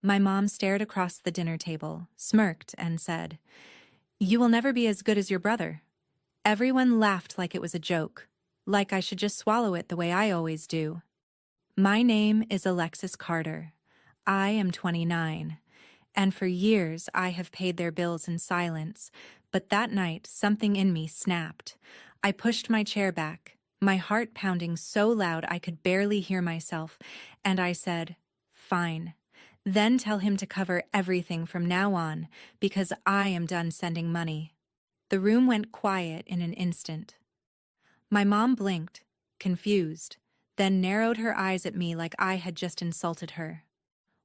My mom stared across the dinner table, smirked, and said, "You will never be as good as your brother." Everyone laughed like it was a joke, like I should just swallow it the way I always do. My name is Alexis Carter. I am 29, and for years I have paid their bills in silence, but that night something in me snapped. I pushed my chair back, my heart pounding so loud I could barely hear myself, and I said, "Fine. Then tell him to cover everything from now on, because I am done sending money." The room went quiet in an instant. My mom blinked, confused, then narrowed her eyes at me like I had just insulted her.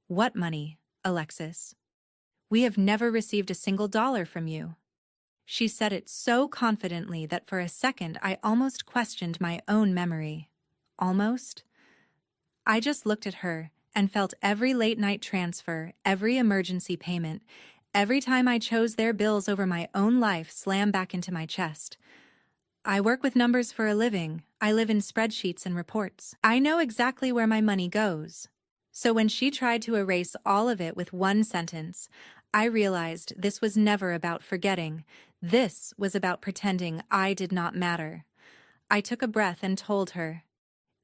"What money, Alexis? We have never received a single dollar from you." She said it so confidently that for a second I almost questioned my own memory. Almost? I just looked at her and felt every late-night transfer, every emergency payment, every time I chose their bills over my own life slam back into my chest. I work with numbers for a living. I live in spreadsheets and reports. I know exactly where my money goes. So when she tried to erase all of it with one sentence, I realized this was never about forgetting. This was about pretending I did not matter. I took a breath and told her,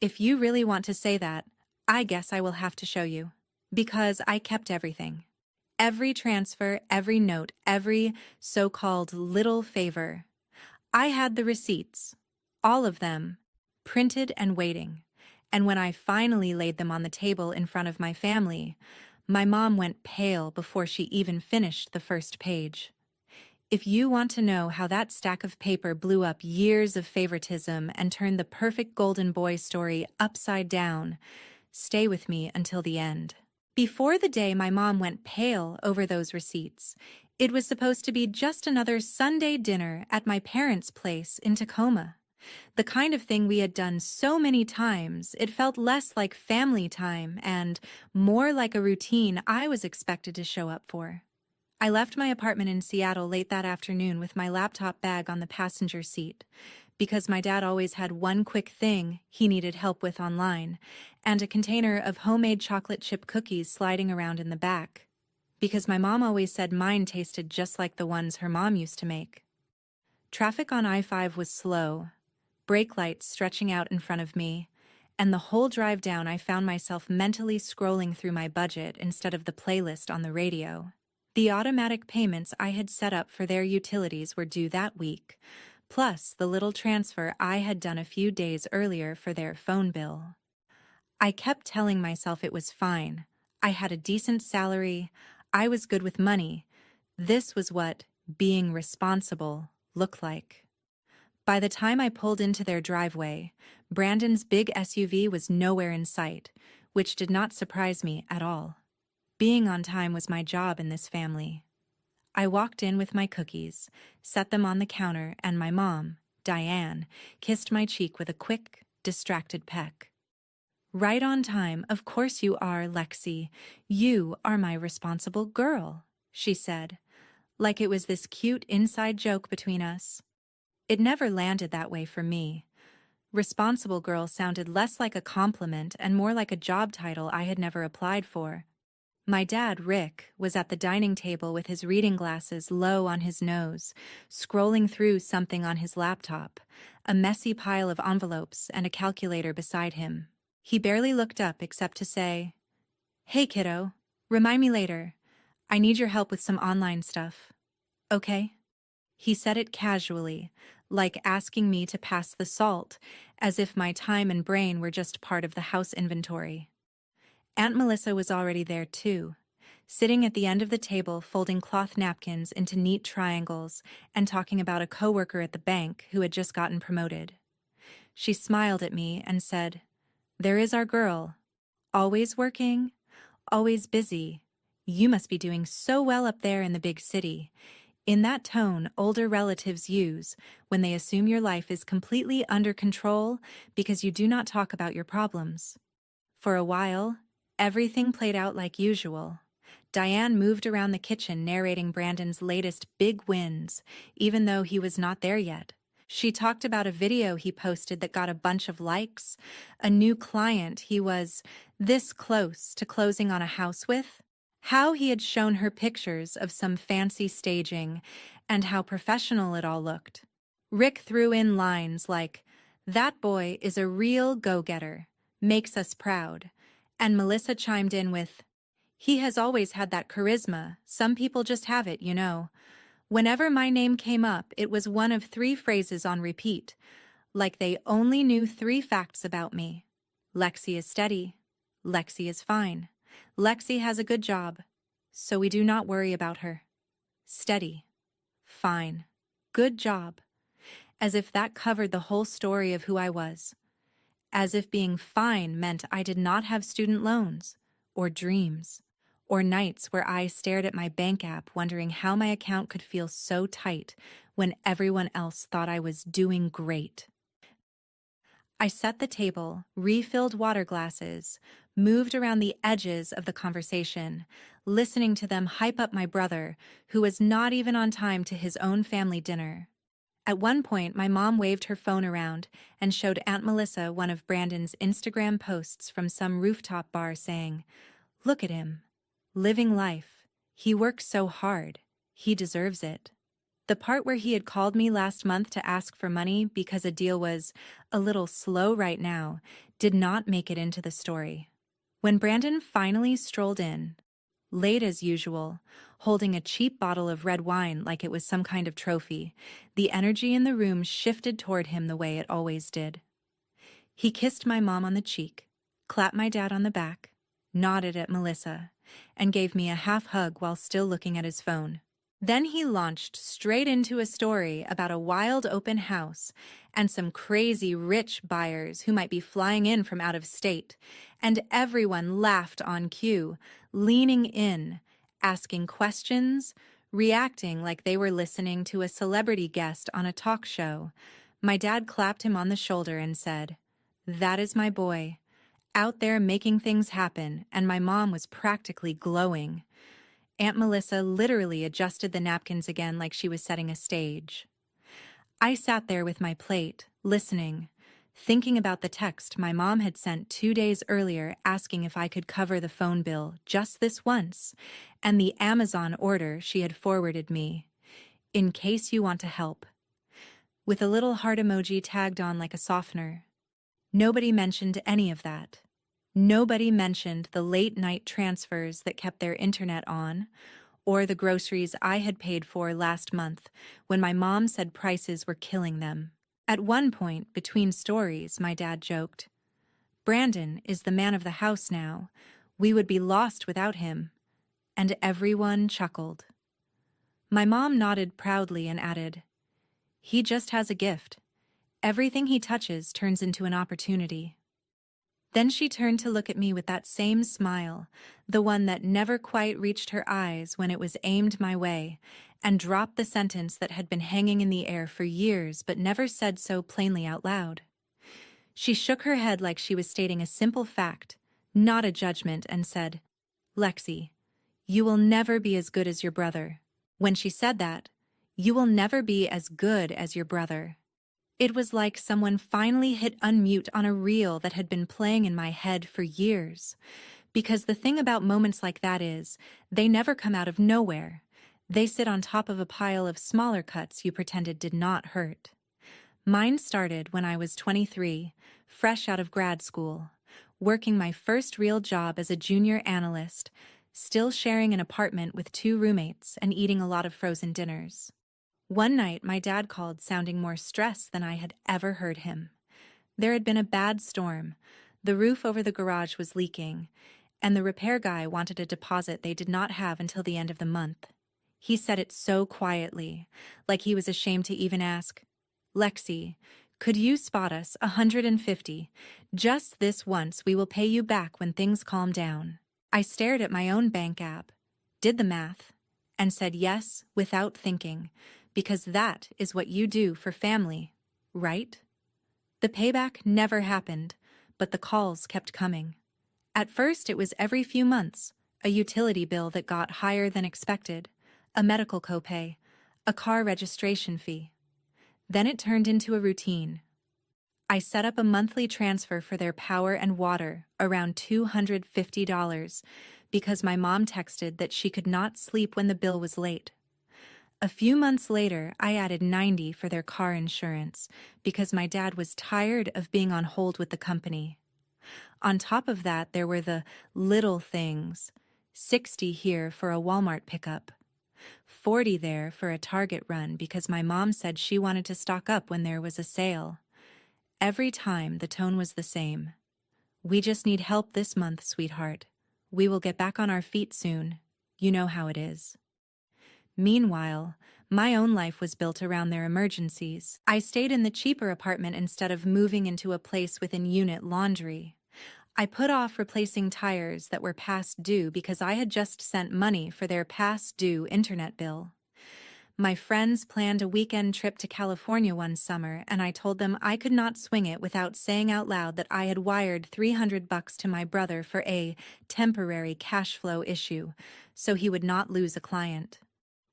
"If you really want to say that, I guess I will have to show you." Because I kept everything. Every transfer, every note, every so-called little favor. I had the receipts, all of them, printed and waiting. And when I finally laid them on the table in front of my family, my mom went pale before she even finished the first page. If you want to know how that stack of paper blew up years of favoritism and turned the perfect golden boy story upside down, stay with me until the end. Before the day my mom went pale over those receipts, it was supposed to be just another Sunday dinner at my parents' place in Tacoma. The kind of thing we had done so many times, it felt less like family time and more like a routine I was expected to show up for. I left my apartment in Seattle late that afternoon with my laptop bag on the passenger seat, because my dad always had one quick thing he needed help with online, and a container of homemade chocolate chip cookies sliding around in the back, because my mom always said mine tasted just like the ones her mom used to make. Traffic on I-5 was slow, brake lights stretching out in front of me, and the whole drive down I found myself mentally scrolling through my budget instead of the playlist on the radio. The automatic payments I had set up for their utilities were due that week, plus the little transfer I had done a few days earlier for their phone bill. I kept telling myself it was fine. I had a decent salary. I was good with money. This was what being responsible looked like. By the time I pulled into their driveway, Brandon's big SUV was nowhere in sight, which did not surprise me at all. Being on time was my job in this family. I walked in with my cookies, set them on the counter, and my mom, Diane, kissed my cheek with a quick, distracted peck. "Right on time, of course you are, Lexi. You are my responsible girl," she said, like it was this cute inside joke between us. It never landed that way for me. Responsible girl sounded less like a compliment and more like a job title I had never applied for. My dad, Rick, was at the dining table with his reading glasses low on his nose, scrolling through something on his laptop, a messy pile of envelopes and a calculator beside him. He barely looked up except to say, "Hey, kiddo, remind me later. I need your help with some online stuff. Okay?" He said it casually, like asking me to pass the salt, as if my time and brain were just part of the house inventory. Aunt Melissa was already there too, sitting at the end of the table folding cloth napkins into neat triangles and talking about a coworker at the bank who had just gotten promoted. She smiled at me and said, "There is our girl. Always working, always busy. You must be doing so well up there in the big city." In that tone older relatives use when they assume your life is completely under control because you do not talk about your problems. For a while, everything played out like usual. Diane moved around the kitchen narrating Brandon's latest big wins, even though he was not there yet. She talked about a video he posted that got a bunch of likes, a new client he was this close to closing on a house with, How he had shown her pictures of some fancy staging and how professional it all looked. Rick threw in lines like, "That boy is a real go-getter, makes us proud," and Melissa chimed in with, "He has always had that charisma, some people just have it, you know." Whenever my name came up, it was one of 3 phrases on repeat, like they only knew 3 facts about me. Lexi is steady. Lexi is fine. Lexi has a good job, so we do not worry about her. Steady. Fine. Good job. As if that covered the whole story of who I was. As if being fine meant I did not have student loans, or dreams, or nights where I stared at my bank app wondering how my account could feel so tight when everyone else thought I was doing great. I set the table, refilled water glasses, moved around the edges of the conversation, listening to them hype up my brother, who was not even on time to his own family dinner. At one point, my mom waved her phone around and showed Aunt Melissa one of Brandon's Instagram posts from some rooftop bar saying, "Look at him. Living life. He works so hard. He deserves it." The part where he had called me last month to ask for money because a deal was a little slow right now did not make it into the story. When Brandon finally strolled in, late as usual, holding a cheap bottle of red wine like it was some kind of trophy, the energy in the room shifted toward him the way it always did. He kissed my mom on the cheek, clapped my dad on the back, nodded at Melissa, and gave me a half hug while still looking at his phone. Then he launched straight into a story about a wild open house and some crazy rich buyers who might be flying in from out of state, and everyone laughed on cue, leaning in, asking questions, reacting like they were listening to a celebrity guest on a talk show. My dad clapped him on the shoulder and said, "That is my boy, out there making things happen," and my mom was practically glowing. Aunt Melissa literally adjusted the napkins again like she was setting a stage. I sat there with my plate, listening, thinking about the text my mom had sent 2 days earlier asking if I could cover the phone bill just this once, and the Amazon order she had forwarded me, "In case you want to help," with a little heart emoji tagged on like a softener. Nobody mentioned any of that. Nobody mentioned the late-night transfers that kept their internet on, or the groceries I had paid for last month when my mom said prices were killing them. At one point, between stories, my dad joked, "Brandon is the man of the house now. We would be lost without him." And everyone chuckled. My mom nodded proudly and added, "He just has a gift. Everything he touches turns into an opportunity." Then she turned to look at me with that same smile, the one that never quite reached her eyes when it was aimed my way, and dropped the sentence that had been hanging in the air for years but never said so plainly out loud. She shook her head like she was stating a simple fact, not a judgment, and said, "Lexi, you will never be as good as your brother." When she said that, "You will never be as good as your brother," it was like someone finally hit unmute on a reel that had been playing in my head for years. Because the thing about moments like that is, they never come out of nowhere. They sit on top of a pile of smaller cuts you pretended did not hurt. Mine started when I was 23, fresh out of grad school, working my first real job as a junior analyst, still sharing an apartment with 2 roommates and eating a lot of frozen dinners. One night, my dad called sounding more stressed than I had ever heard him. There had been a bad storm. The roof over the garage was leaking, and the repair guy wanted a deposit they did not have until the end of the month. He said it so quietly, like he was ashamed to even ask, "Lexi, could you spot us 150? Just this once, we will pay you back when things calm down." I stared at my own bank app, did the math, and said yes without thinking, because that is what you do for family, right? The payback never happened, but the calls kept coming. At first, it was every few months, a utility bill that got higher than expected, a medical copay, a car registration fee. Then it turned into a routine. I set up a monthly transfer for their power and water, around $250, because my mom texted that she could not sleep when the bill was late. A few months later, I added 90 for their car insurance because my dad was tired of being on hold with the company. On top of that, there were the little things: 60 here for a Walmart pickup, 40 there for a Target run because my mom said she wanted to stock up when there was a sale. Every time, the tone was the same. "We just need help this month, sweetheart. We will get back on our feet soon. You know how it is." Meanwhile, my own life was built around their emergencies. I stayed in the cheaper apartment instead of moving into a place with in-unit laundry. I put off replacing tires that were past due because I had just sent money for their past due internet bill. My friends planned a weekend trip to California one summer, and I told them I could not swing it without saying out loud that I had wired $300 to my brother for a temporary cash flow issue, so he would not lose a client.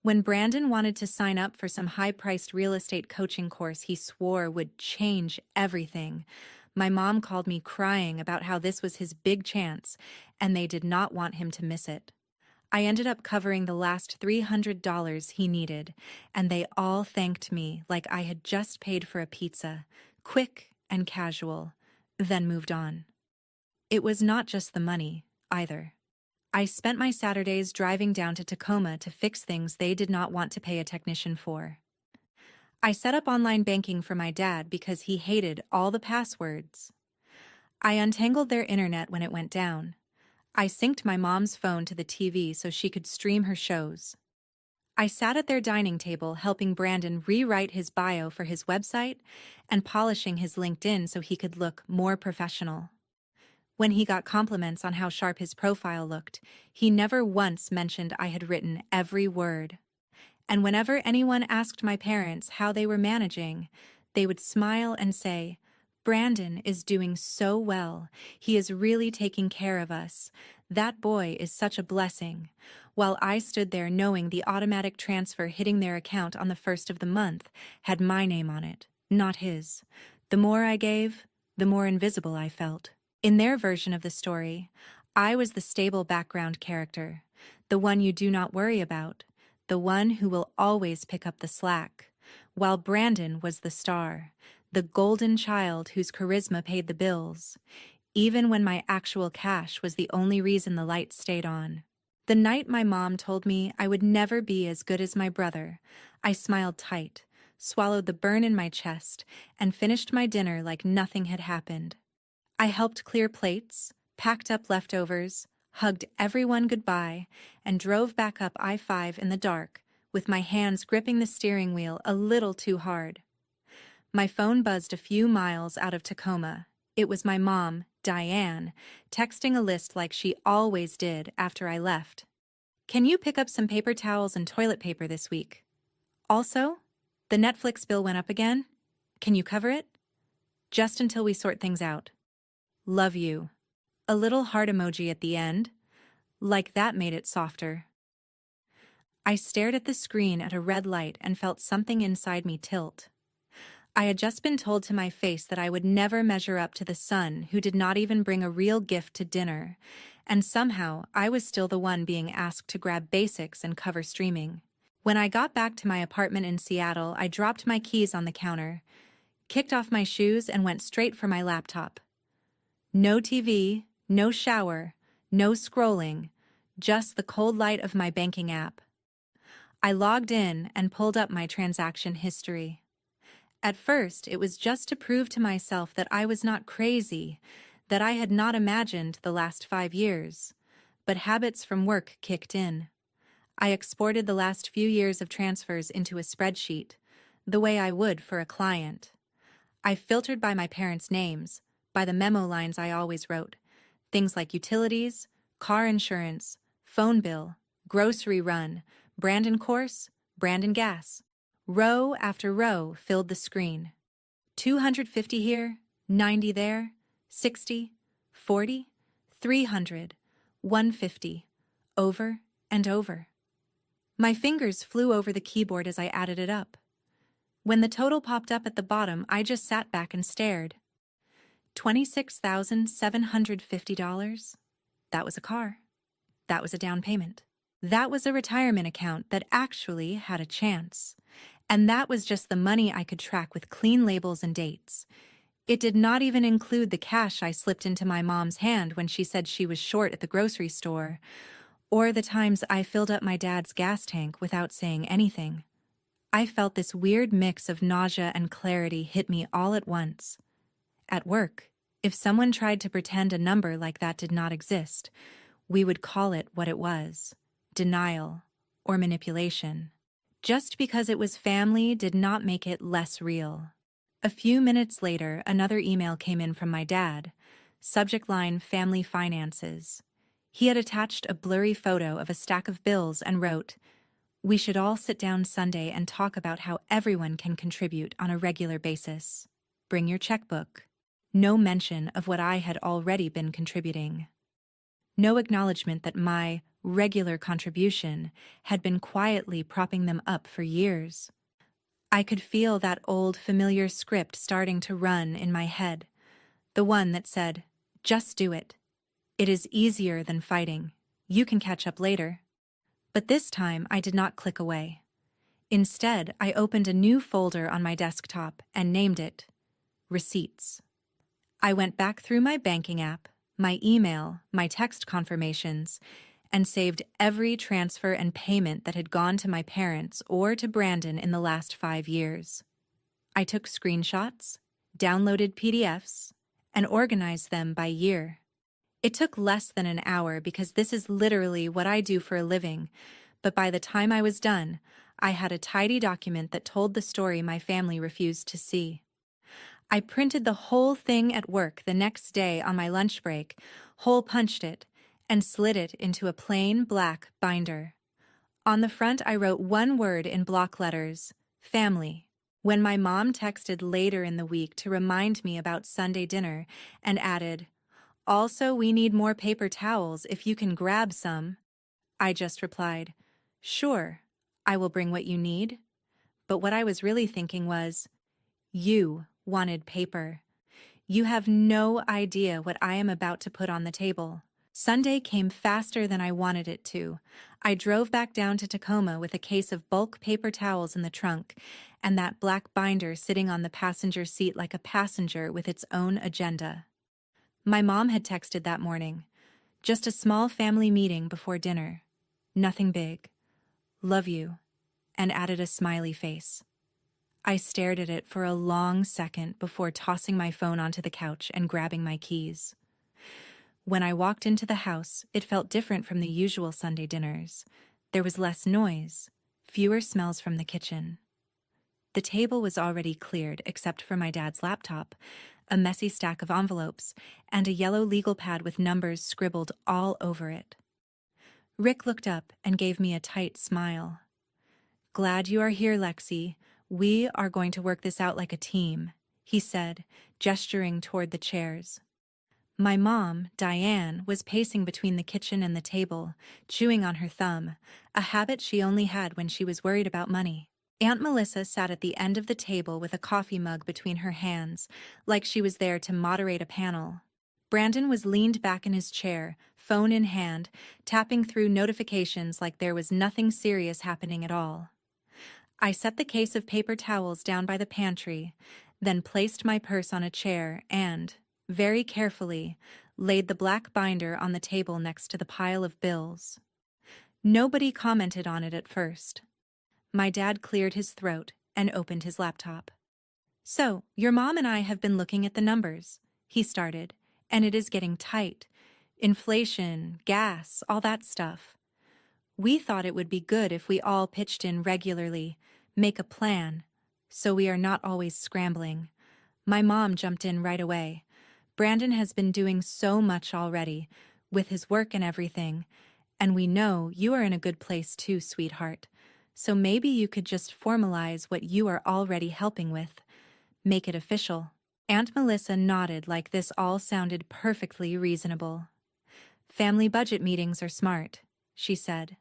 When Brandon wanted to sign up for some high-priced real estate coaching course he swore would change everything, my mom called me crying about how this was his big chance, and they did not want him to miss it. I ended up covering the last $300 he needed, and they all thanked me like I had just paid for a pizza, quick and casual, then moved on. It was not just the money, either. I spent my Saturdays driving down to Tacoma to fix things they did not want to pay a technician for. I set up online banking for my dad because he hated all the passwords. I untangled their internet when it went down. I synced my mom's phone to the TV so she could stream her shows. I sat at their dining table helping Brandon rewrite his bio for his website and polishing his LinkedIn so he could look more professional. When he got compliments on how sharp his profile looked, he never once mentioned I had written every word. And whenever anyone asked my parents how they were managing, they would smile and say, "Brandon is doing so well. He is really taking care of us. That boy is such a blessing," while I stood there knowing the automatic transfer hitting their account on the first of the month had my name on it, not his. The more I gave, the more invisible I felt. In their version of the story, I was the stable background character, the one you do not worry about, the one who will always pick up the slack, while Brandon was the star, the golden child whose charisma paid the bills, even when my actual cash was the only reason the lights stayed on. The night my mom told me I would never be as good as my brother, I smiled tight, swallowed the burn in my chest, and finished my dinner like nothing had happened. I helped clear plates, packed up leftovers, hugged everyone goodbye, and drove back up I-5 in the dark, with my hands gripping the steering wheel a little too hard. My phone buzzed a few miles out of Tacoma. It was my mom, Diane, texting a list like she always did after I left. "Can you pick up some paper towels and toilet paper this week? Also, the Netflix bill went up again. Can you cover it? Just until we sort things out. Love you." A little heart emoji at the end, like that made it softer. I stared at the screen at a red light and felt something inside me tilt. I had just been told to my face that I would never measure up to the son who did not even bring a real gift to dinner, and somehow I was still the one being asked to grab basics and cover streaming. When I got back to my apartment in Seattle, I dropped my keys on the counter, kicked off my shoes, and went straight for my laptop. No TV, no shower, no scrolling, just the cold light of my banking app. I logged in and pulled up my transaction history. At first, it was just to prove to myself that I was not crazy, that I had not imagined the last 5 years. But habits from work kicked in. I exported the last few years of transfers into a spreadsheet, the way I would for a client. I filtered by my parents' names, by the memo lines I always wrote, things like utilities, car insurance, phone bill, grocery run, Brandon course, Brandon gas. Row after row filled the screen. 250 here, 90 there, 60, 40, 300, 150, over and over. My fingers flew over the keyboard as I added it up. When the total popped up at the bottom, I just sat back and stared. $26,750. That was a car. That was a down payment. That was a retirement account that actually had a chance. And that was just the money I could track with clean labels and dates. It did not even include the cash I slipped into my mom's hand when she said she was short at the grocery store, or the times I filled up my dad's gas tank without saying anything. I felt this weird mix of nausea and clarity hit me all at once. At work, if someone tried to pretend a number like that did not exist, we would call it what it was: denial or manipulation. Just because it was family did not make it less real. A few minutes later, another email came in from my dad. Subject line: Family Finances. He had attached a blurry photo of a stack of bills and wrote, "We should all sit down Sunday and talk about how everyone can contribute on a regular basis. Bring your checkbook." No mention of what I had already been contributing. No acknowledgement that my regular contribution had been quietly propping them up for years. I could feel that old familiar script starting to run in my head, the one that said, "Just do it. It is easier than fighting. You can catch up later." But this time I did not click away. Instead, I opened a new folder on my desktop and named it Receipts. I went back through my banking app, my email, my text confirmations, and saved every transfer and payment that had gone to my parents or to Brandon in the last 5 years. I took screenshots, downloaded PDFs, and organized them by year. It took less than an hour because this is literally what I do for a living, but by the time I was done, I had a tidy document that told the story my family refused to see. I printed the whole thing at work the next day on my lunch break, hole-punched it, and slid it into a plain black binder. On the front, I wrote one word in block letters: family. When my mom texted later in the week to remind me about Sunday dinner and added, "Also, we need more paper towels if you can grab some," I just replied, "Sure, I will bring what you need." But what I was really thinking was, you wanted paper. You have no idea what I am about to put on the table. Sunday came faster than I wanted it to. I drove back down to Tacoma with a case of bulk paper towels in the trunk and that black binder sitting on the passenger seat like a passenger with its own agenda. My mom had texted that morning. Just a small family meeting before dinner. Nothing big. Love you. And added a smiley face. I stared at it for a long second before tossing my phone onto the couch and grabbing my keys. When I walked into the house, it felt different from the usual Sunday dinners. There was less noise, fewer smells from the kitchen. The table was already cleared except for my dad's laptop, a messy stack of envelopes, and a yellow legal pad with numbers scribbled all over it. Rick looked up and gave me a tight smile. "Glad you are here, Lexi. We are going to work this out like a team," he said, gesturing toward the chairs. My mom, Diane, was pacing between the kitchen and the table, chewing on her thumb, a habit she only had when she was worried about money. Aunt Melissa sat at the end of the table with a coffee mug between her hands, like she was there to moderate a panel. Brandon was leaned back in his chair, phone in hand, tapping through notifications like there was nothing serious happening at all. I set the case of paper towels down by the pantry, then placed my purse on a chair and, very carefully, laid the black binder on the table next to the pile of bills. Nobody commented on it at first. My dad cleared his throat and opened his laptop. "So, your mom and I have been looking at the numbers," he started, "and it is getting tight. Inflation, gas, all that stuff. We thought it would be good if we all pitched in regularly, make a plan, so we are not always scrambling." My mom jumped in right away. "Brandon has been doing so much already, with his work and everything, and we know you are in a good place too, sweetheart. So maybe you could just formalize what you are already helping with. Make it official." Aunt Melissa nodded like this all sounded perfectly reasonable. "Family budget meetings are smart," she said.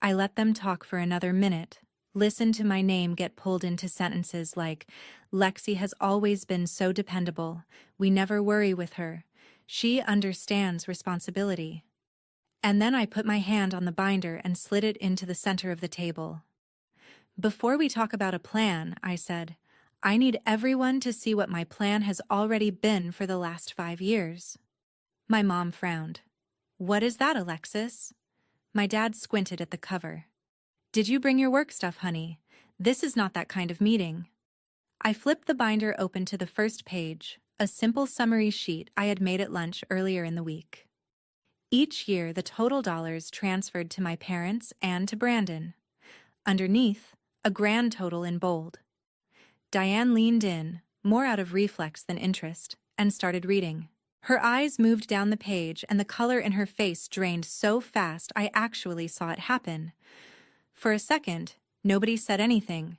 I let them talk for another minute, listen to my name get pulled into sentences like, "Lexi has always been so dependable. We never worry with her. She understands responsibility." And then I put my hand on the binder and slid it into the center of the table. Before we talk about a plan, I said, I need everyone to see what my plan has already been for the last 5 years. My mom frowned. What is that, Alexis? My dad squinted at the cover. Did you bring your work stuff, honey? This is not that kind of meeting. I flipped the binder open to the first page, a simple summary sheet I had made at lunch earlier in the week. Each year, the total dollars transferred to my parents and to Brandon. Underneath, a grand total in bold. Diane leaned in, more out of reflex than interest, and started reading. Her eyes moved down the page and the color in her face drained so fast I actually saw it happen. For a second, nobody said anything.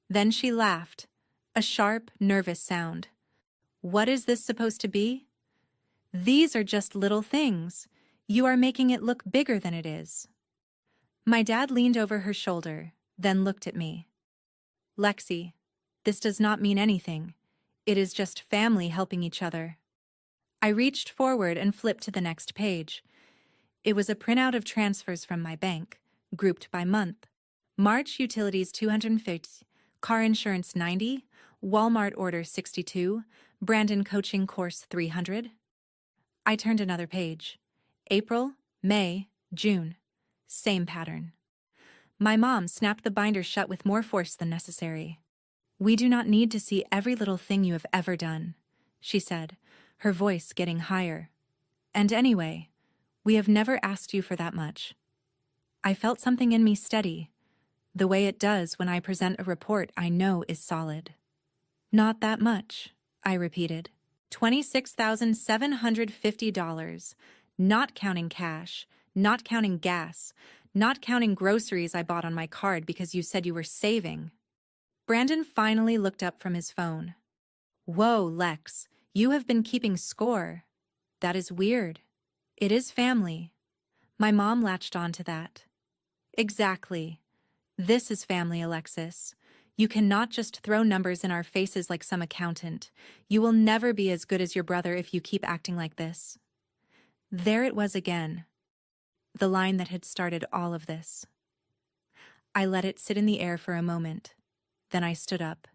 Then she laughed, a sharp, nervous sound. What is this supposed to be? These are just little things. You are making it look bigger than it is. My dad leaned over her shoulder, then looked at me. Lexi, this does not mean anything. It is just family helping each other. I reached forward and flipped to the next page. It was a printout of transfers from my bank, grouped by month. March utilities $250, car insurance $90, Walmart order $62, Brandon coaching course $300. I turned another page. April, May, June. Same pattern. My mom snapped the binder shut with more force than necessary. We do not need to see every little thing you have ever done, she said, her voice getting higher. And anyway, we have never asked you for that much. I felt something in me steady, the way it does when I present a report I know is solid. Not that much, I repeated. $26,750, not counting cash, not counting gas, not counting groceries I bought on my card because you said you were saving. Brandon finally looked up from his phone. Whoa, Lex, you have been keeping score. That is weird. It is family. My mom latched on to that. Exactly. This is family, Alexis. You cannot just throw numbers in our faces like some accountant. You will never be as good as your brother if you keep acting like this. There it was again. The line that had started all of this. I let it sit in the air for a moment. Then I stood up,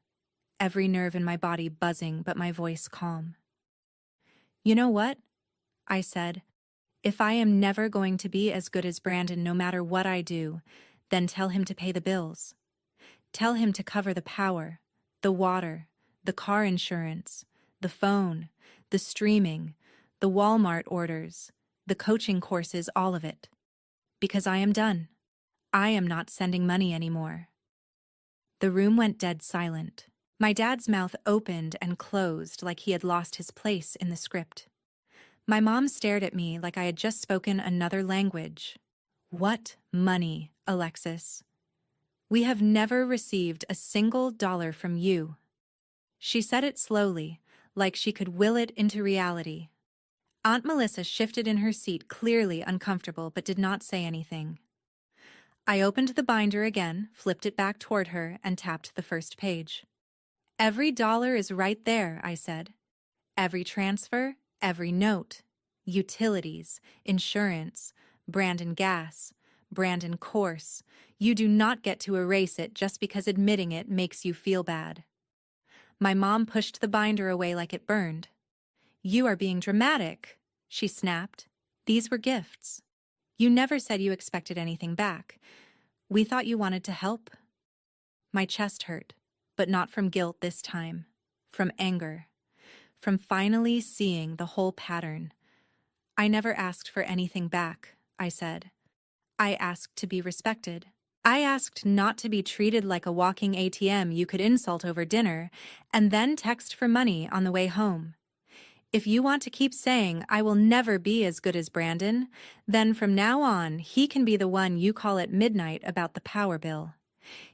every nerve in my body buzzing but my voice calm. You know what? I said. If I am never going to be as good as Brandon no matter what I do, then tell him to pay the bills. Tell him to cover the power, the water, the car insurance, the phone, the streaming, the Walmart orders, the coaching courses, all of it. Because I am done. I am not sending money anymore. The room went dead silent. My dad's mouth opened and closed like he had lost his place in the script. My mom stared at me like I had just spoken another language. What money, Alexis? We have never received a single dollar from you. She said it slowly, like she could will it into reality. Aunt Melissa shifted in her seat, clearly uncomfortable, but did not say anything. I opened the binder again, flipped it back toward her, and tapped the first page. Every dollar is right there, I said. Every transfer, every note. Utilities, insurance, Brandon gas, Brandon course. You do not get to erase it just because admitting it makes you feel bad. My mom pushed the binder away like it burned. You are being dramatic, she snapped. These were gifts. You never said you expected anything back. We thought you wanted to help. My chest hurt, but not from guilt this time. From anger. From finally seeing the whole pattern. I never asked for anything back, I said. I asked to be respected. I asked not to be treated like a walking ATM you could insult over dinner and then text for money on the way home. If you want to keep saying I will never be as good as Brandon, then from now on he can be the one you call at midnight about the power bill.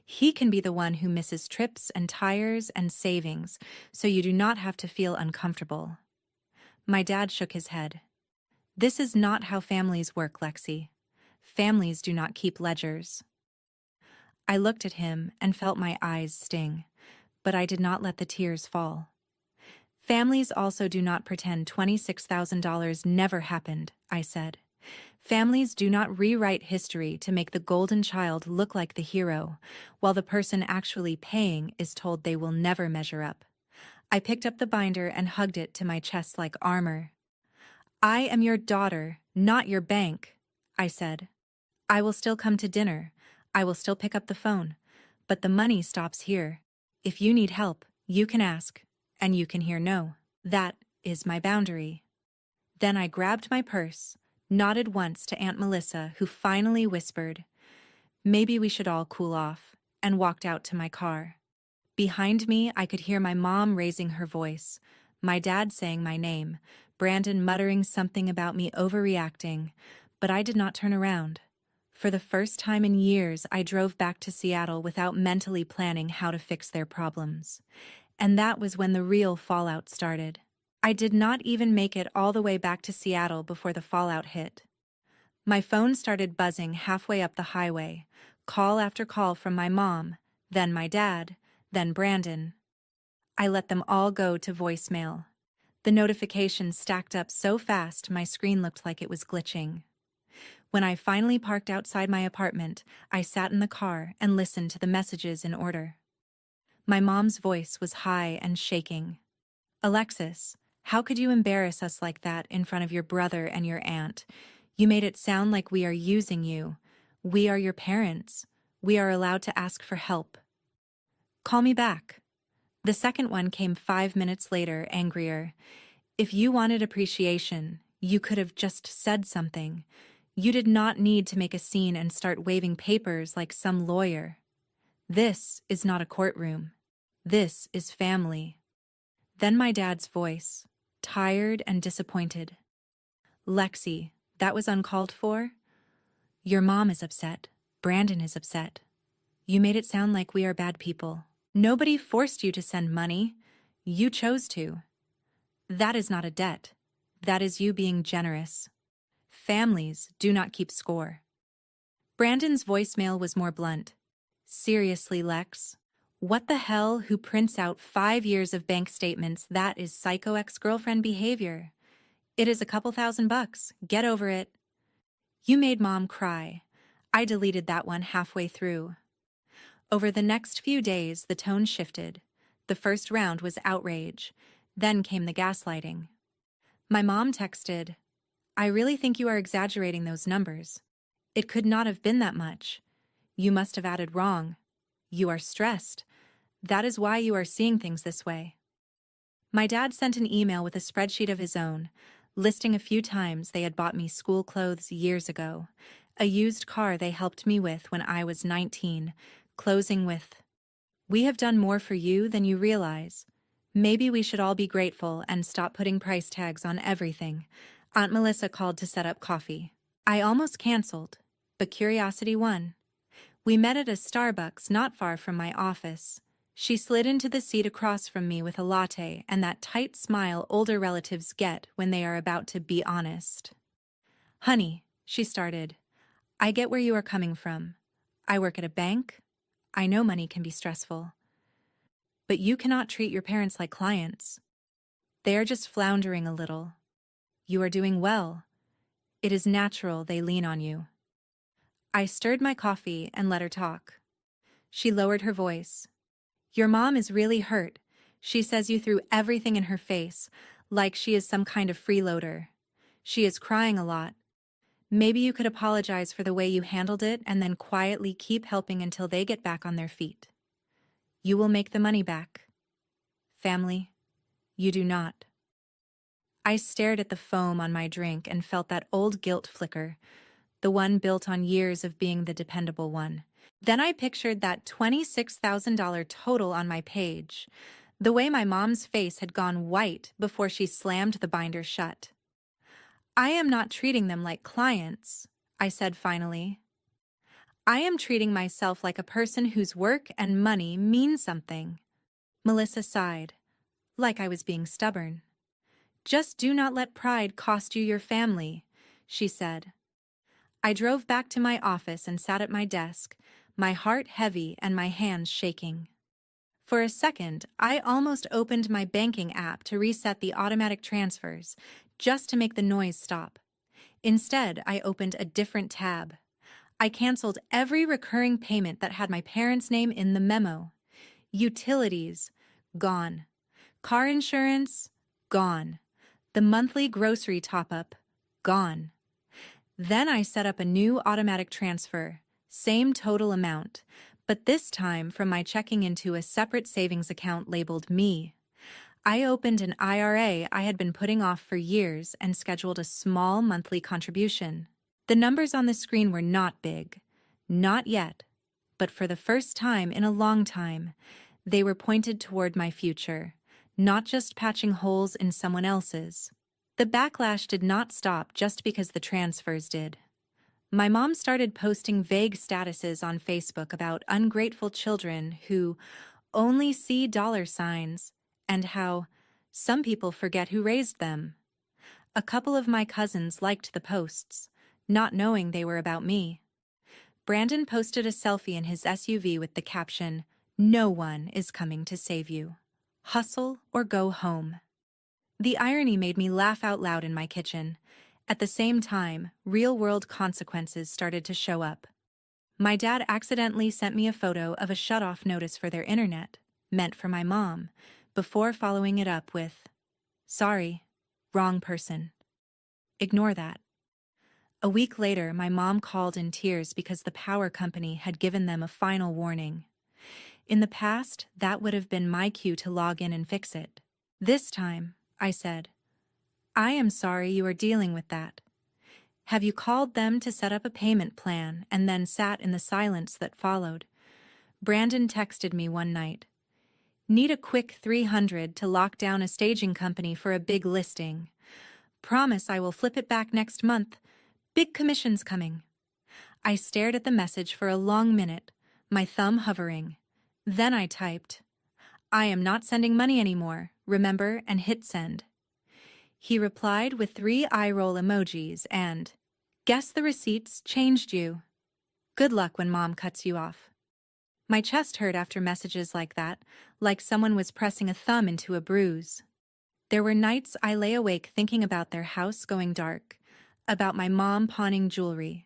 He can be the one who misses trips and tires and savings, so you do not have to feel uncomfortable. My dad shook his head. This is not how families work, Lexi. Families do not keep ledgers. I looked at him and felt my eyes sting, but I did not let the tears fall. Families also do not pretend $26,000 never happened, I said. Families do not rewrite history to make the golden child look like the hero, while the person actually paying is told they will never measure up. I picked up the binder and hugged it to my chest like armor. I am your daughter, not your bank, I said. I will still come to dinner. I will still pick up the phone. But the money stops here. If you need help, you can ask, and you can hear no. That is my boundary. Then I grabbed my purse, nodded once to Aunt Melissa, who finally whispered, "Maybe we should all cool off," and walked out to my car. Behind me, I could hear my mom raising her voice, my dad saying my name, Brandon muttering something about me overreacting, but I did not turn around. For the first time in years, I drove back to Seattle without mentally planning how to fix their problems. And that was when the real fallout started. I did not even make it all the way back to Seattle before the fallout hit. My phone started buzzing halfway up the highway, call after call from my mom, then my dad, then Brandon. I let them all go to voicemail. The notifications stacked up so fast my screen looked like it was glitching. When I finally parked outside my apartment, I sat in the car and listened to the messages in order. My mom's voice was high and shaking. "Alexis, how could you embarrass us like that in front of your brother and your aunt? You made it sound like we are using you. We are your parents. We are allowed to ask for help. Call me back." The second one came 5 minutes later, angrier. "If you wanted appreciation, you could have just said something. You did not need to make a scene and start waving papers like some lawyer. This is not a courtroom. This is family." Then my dad's voice, tired and disappointed. "Lexi, that was uncalled for. Your mom is upset. Brandon is upset. You made it sound like we are bad people. Nobody forced you to send money. You chose to. That is not a debt. That is you being generous. Families do not keep score." Brandon's voicemail was more blunt. "Seriously, Lex, what the hell? Who prints out 5 years of bank statements? That is psycho ex-girlfriend behavior. It is a couple $1,000. Get over it." You made mom cry. I deleted that one halfway through. Over the next few days, the tone shifted. The first round was outrage. Then came the gaslighting. My mom texted, "I really think you are exaggerating those numbers. It could not have been that much. You must have added wrong. You are stressed. That is why you are seeing things this way." My dad sent an email with a spreadsheet of his own, listing a few times they had bought me school clothes years ago, a used car they helped me with when I was 19, closing with, "We have done more for you than you realize. Maybe we should all be grateful and stop putting price tags on everything." Aunt Melissa called to set up coffee. I almost canceled, but curiosity won. We met at a Starbucks not far from my office. She slid into the seat across from me with a latte and that tight smile older relatives get when they are about to be honest. "Honey," she started, "I get where you are coming from. I work at a bank. I know money can be stressful. But you cannot treat your parents like clients. They are just floundering a little. You are doing well. It is natural they lean on you." I stirred my coffee and let her talk. She lowered her voice. "Your mom is really hurt. She says you threw everything in her face, like she is some kind of freeloader. She is crying a lot. Maybe you could apologize for the way you handled it and then quietly keep helping until they get back on their feet. You will make the money back. Family, you do not." I stared at the foam on my drink and felt that old guilt flicker, the one built on years of being the dependable one. Then I pictured that $26,000 total on my page, the way my mom's face had gone white before she slammed the binder shut. "I am not treating them like clients," I said finally. "I am treating myself like a person whose work and money mean something." Melissa sighed, like I was being stubborn. "Just do not let pride cost you your family," she said. I drove back to my office and sat at my desk, my heart heavy and my hands shaking. For a second, I almost opened my banking app to reset the automatic transfers, just to make the noise stop. Instead, I opened a different tab. I canceled every recurring payment that had my parents' name in the memo. Utilities, gone. Car insurance, gone. The monthly grocery top-up, gone. Then I set up a new automatic transfer, same total amount, but this time from my checking into a separate savings account labeled Me. I opened an IRA I had been putting off for years and scheduled a small monthly contribution. The numbers on the screen were not big, not yet, but for the first time in a long time, they were pointed toward my future, not just patching holes in someone else's. The backlash did not stop just because the transfers did. My mom started posting vague statuses on Facebook about ungrateful children who only see dollar signs and how some people forget who raised them. A couple of my cousins liked the posts, not knowing they were about me. Brandon posted a selfie in his SUV with the caption, "No one is coming to save you. Hustle or go home." The irony made me laugh out loud in my kitchen. At the same time, real-world consequences started to show up. My dad accidentally sent me a photo of a shut-off notice for their internet, meant for my mom, before following it up with, "Sorry, wrong person. Ignore that." A week later, my mom called in tears because the power company had given them a final warning. In the past, that would have been my cue to log in and fix it. This time, I said, "I am sorry you are dealing with that. Have you called them to set up a payment plan and then sat in the silence that followed?" Brandon texted me one night. "Need a quick 300 to lock down a staging company for a big listing. Promise I will flip it back next month. Big commission's coming." I stared at the message for a long minute, my thumb hovering. Then I typed, "I am not sending money anymore, remember, and hit send." He replied with 3 eye-roll emojis and, "Guess the receipts changed you. Good luck when mom cuts you off." My chest hurt after messages like that, like someone was pressing a thumb into a bruise. There were nights I lay awake thinking about their house going dark, about my mom pawning jewelry,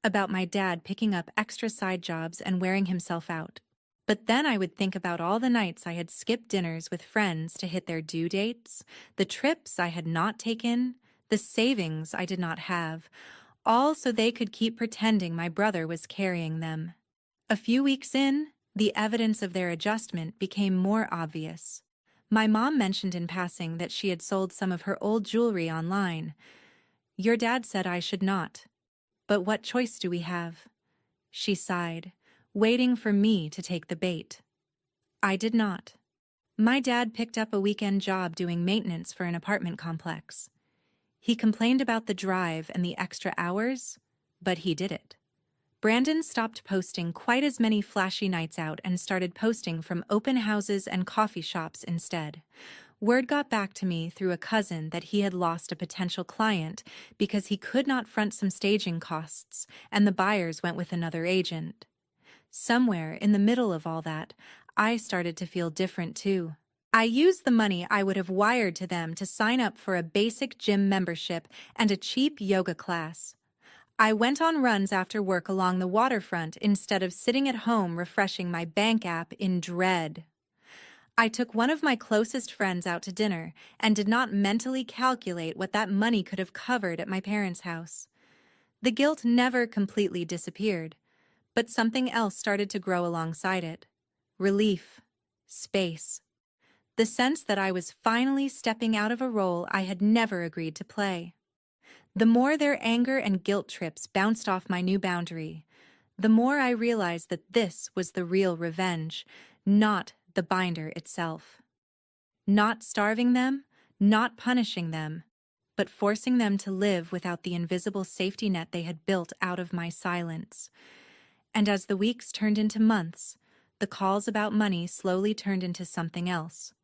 about my dad picking up extra side jobs and wearing himself out. But then I would think about all the nights I had skipped dinners with friends to hit their due dates, the trips I had not taken, the savings I did not have, all so they could keep pretending my brother was carrying them. A few weeks in, the evidence of their adjustment became more obvious. My mom mentioned in passing that she had sold some of her old jewelry online. "Your dad said I should not. But what choice do we have?" She sighed, waiting for me to take the bait. I did not. My dad picked up a weekend job doing maintenance for an apartment complex. He complained about the drive and the extra hours, but he did it. Brandon stopped posting quite as many flashy nights out and started posting from open houses and coffee shops instead. Word got back to me through a cousin that he had lost a potential client because he could not front some staging costs, and the buyers went with another agent. Somewhere in the middle of all that, I started to feel different too. I used the money I would have wired to them to sign up for a basic gym membership and a cheap yoga class. I went on runs after work along the waterfront instead of sitting at home refreshing my bank app in dread. I took one of my closest friends out to dinner and did not mentally calculate what that money could have covered at my parents' house. The guilt never completely disappeared, but something else started to grow alongside it. Relief. Space. The sense that I was finally stepping out of a role I had never agreed to play. The more their anger and guilt trips bounced off my new boundary, the more I realized that this was the real revenge, not the binder itself. Not starving them, not punishing them, but forcing them to live without the invisible safety net they had built out of my silence. And as the weeks turned into months, the calls about money slowly turned into something else.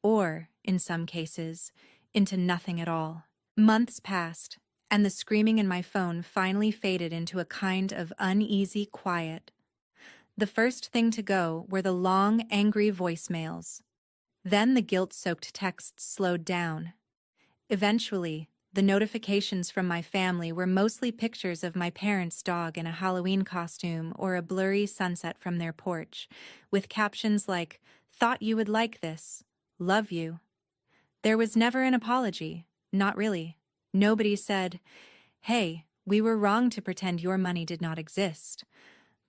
Or, in some cases, into nothing at all. Months passed, and the screaming in my phone finally faded into a kind of uneasy quiet. The first thing to go were the long, angry voicemails. Then the guilt-soaked texts slowed down. Eventually, The notifications from my family were mostly pictures of my parents' dog in a Halloween costume or a blurry sunset from their porch, with captions like, "Thought you would like this. Love you." There was never an apology. Not really. Nobody said, "Hey, we were wrong to pretend your money did not exist."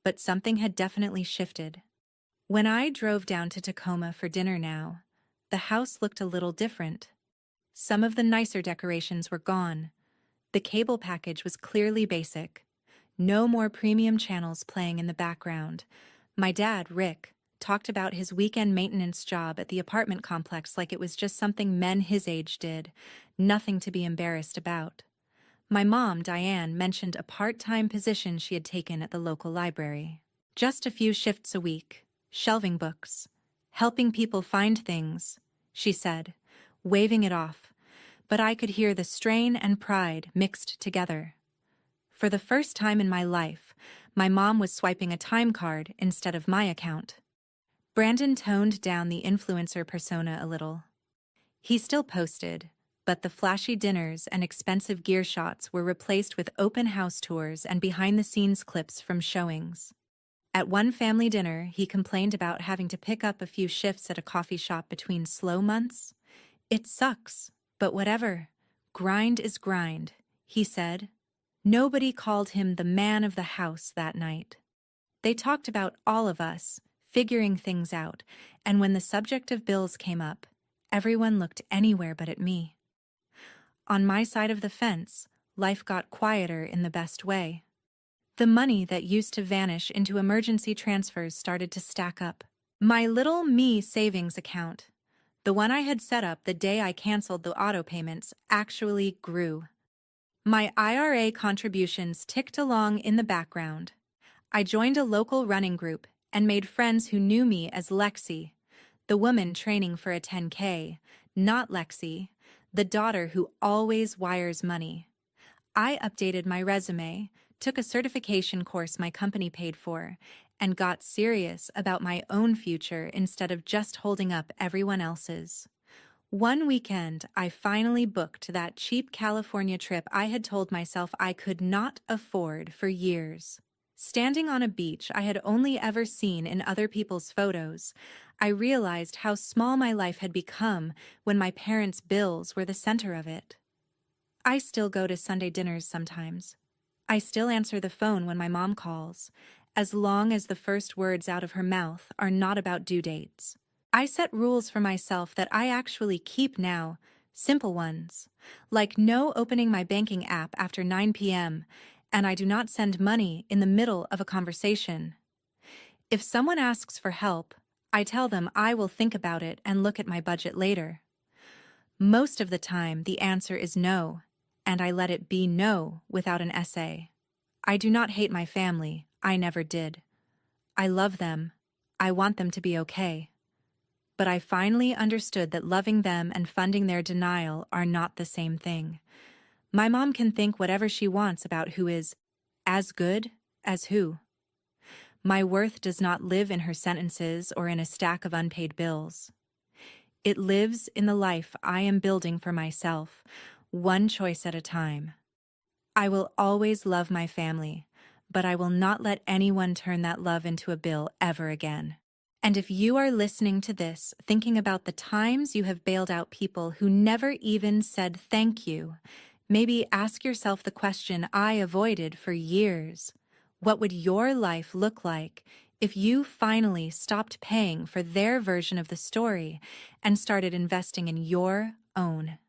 But something had definitely shifted. When I drove down to Tacoma for dinner now, the house looked a little different. Some of the nicer decorations were gone. The cable package was clearly basic. No more premium channels playing in the background. My dad, Rick, talked about his weekend maintenance job at the apartment complex like it was just something men his age did, nothing to be embarrassed about. My mom, Diane, mentioned a part-time position she had taken at the local library. Just a few shifts a week, shelving books, helping people find things, she said, waving it off, but I could hear the strain and pride mixed together. For the first time in my life, my mom was swiping a time card instead of my account. Brandon toned down the influencer persona a little. He still posted, but the flashy dinners and expensive gear shots were replaced with open house tours and behind-the-scenes clips from showings. At one family dinner, he complained about having to pick up a few shifts at a coffee shop between slow months. "It sucks, but whatever. Grind is grind," he said. Nobody called him the man of the house that night. They talked about all of us, figuring things out, and when the subject of bills came up, everyone looked anywhere but at me. On my side of the fence, life got quieter in the best way. The money that used to vanish into emergency transfers started to stack up. My little me savings account, the one I had set up the day I canceled the auto payments, actually grew. My IRA contributions ticked along in the background. I joined a local running group and made friends who knew me as Lexi, the woman training for a 10K, not Lexi, the daughter who always wires money. I updated my resume, took a certification course my company paid for, and got serious about my own future instead of just holding up everyone else's. One weekend, I finally booked that cheap California trip I had told myself I could not afford for years. Standing on a beach I had only ever seen in other people's photos, I realized how small my life had become when my parents' bills were the center of it. I still go to Sunday dinners sometimes. I still answer the phone when my mom calls, as long as the first words out of her mouth are not about due dates. I set rules for myself that I actually keep now, simple ones, like no opening my banking app after 9 p.m., and I do not send money in the middle of a conversation. If someone asks for help, I tell them I will think about it and look at my budget later. Most of the time, the answer is no, and I let it be no without an essay. I do not hate my family. I never did. I love them. I want them to be okay. But I finally understood that loving them and funding their denial are not the same thing. My mom can think whatever she wants about who is as good as who. My worth does not live in her sentences or in a stack of unpaid bills. It lives in the life I am building for myself, one choice at a time. I will always love my family, but I will not let anyone turn that love into a bill ever again. And if you are listening to this, thinking about the times you have bailed out people who never even said thank you, maybe ask yourself the question I avoided for years. What would your life look like if you finally stopped paying for their version of the story and started investing in your own?